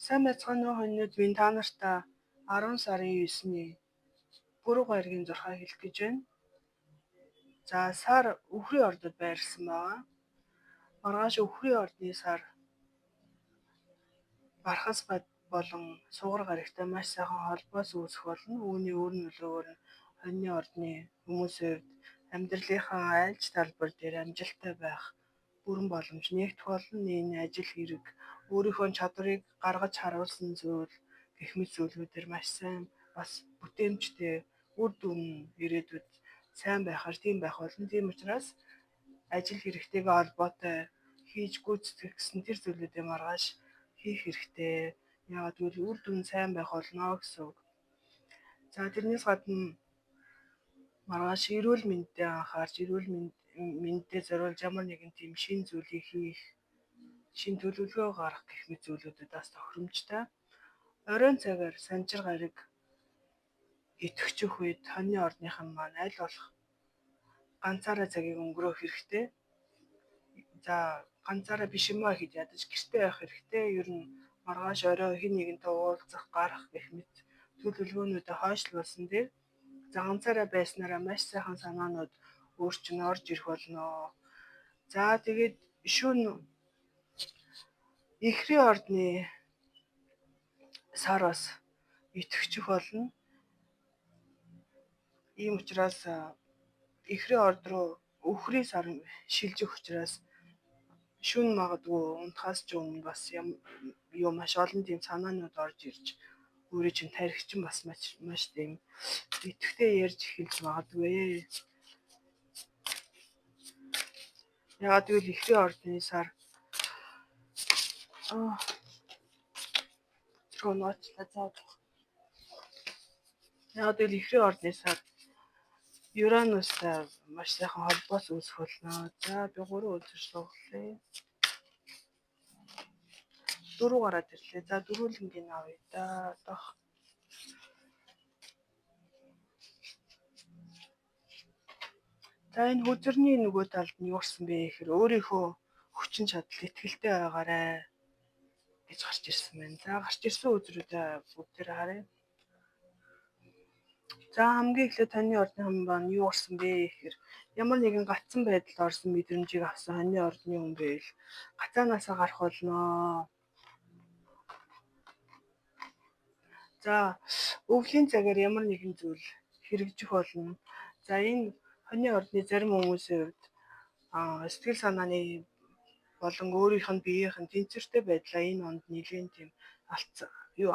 Сайн байцгаана уу хоньнууд, минь та нартай 10 сарын 9-ний Бүрэг байргийн зурхаа хэлэх гэж байна. За сар үхрийн ордод байрласан байгаа. Маргааш үхрийн ордны сар Бархас бад болон Сугар гарагтай маш сайхан холбоос үүсэх болно. Үүний өөр нөлөөгөөр нь хоньны ордны хүмүүсийн хувьд амьдралынхаа айлч талбар дээр амжилттай байх бүрэн боломж нэгдэх болно. Энэ ажил хэрэг, өөрийнхөө чадварыг гаргаж харуулсан зүйл гэх мэт зүйлүүдээр маш сайн бас бүтээмжтэй үр дүн ирээдүйд сайн байхаар тийм байх болно. Тийм учраас ажил хэрэгтэйгээ холбоотой хийж гүйцэтгэх гэсэн тэр зүйлүүдээ маргааш хийх хэрэгтэй. Яагаад гэвэл үр дүн сайн байх болно гэсэн үг. За тэрнээс гадна маргааш эрүүл мэндэд анхаарч эрүүл мэндэд зориулж ямар нэгэн тийм шин зүйлийг хийх, шин төлөвлөгөө гаргах гэх мэт зүйлүүдэд бас тохиромжтой. Оройн цагаар санчир гараг итгэчих үед хоньны ордынхан маань аль болох ганцаараа цагийг өнгөрөөх хэрэгтэй. За ганцаараа биш юм аа гэж ядаж гэртээ байх хэрэгтэй. Ер нь маргааш орой хэн нэгэнтэй уулзах, гарах гэх мэт төлөвлөгөөнүүдэд хойшлуулсан дээр за ганцаараа байснараа маш сайхан санаанууд өөрчн орж ирэх болно. За тэгээд шөнө Ихрийн ордны сар бас итгэчих болно. Ийм учраас Ихрийн орд руу үхрийн сар шилжих учраас шүн магадгүй унтахаас ч өмнө бас юу маш олон тийм санаанууд орж ирж өөрөө чинь тарих чинь бас маш тийм итгэвтэй ярьж эхэлж магадгүй. Яагаад гэвэл Ихрийн ордны сар Яагаад гэвэл Ихрийн ордны сар Юранустай маш сайхан холбоос үүсэх болно. За би 3 үзэж суглая. 4 гараад ирлээ. За дөрвөлнгийн авъя да. За энэ хүзэрний нөгөө талд нь юу гэсэн бэ гэхээр өөрийнхөө хүчин чадал итгэлтэй байгаарай гэж гарч ирсэн байна. За гарч ирсэн үзрүүдээ бүгдээр харъя. За хамгийн эхлээд хоньны ордны маань юу гарсан бэ гэхээр ямар нэгэн гацсан байдалд орсон мэдрэмжийг авсан хоньны ордны хүн байвал гацаанаасаа гарах болно. За өвлийн цагаар ямар нэгэн зүйл хэрэгжих болно. За энэ хоньны ордны зарим хүмүүсийн хувьд сэтгэл санааны болон өөрийнх нь биеийнх нь тэнцвэртэй байдлаа энэ онд нэлийн тийм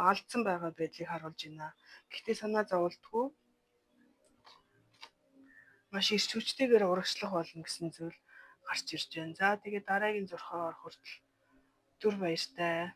алдсан байгаа байдлыг харуулж байна. Гэхдээ санаа зовлтгүй маш их хүчтэйгээр урагшлах болно гэсэн зүйл гарч ирж байна. За тэгээд дараагийн зурхаа орох хүртэл түр баяртай.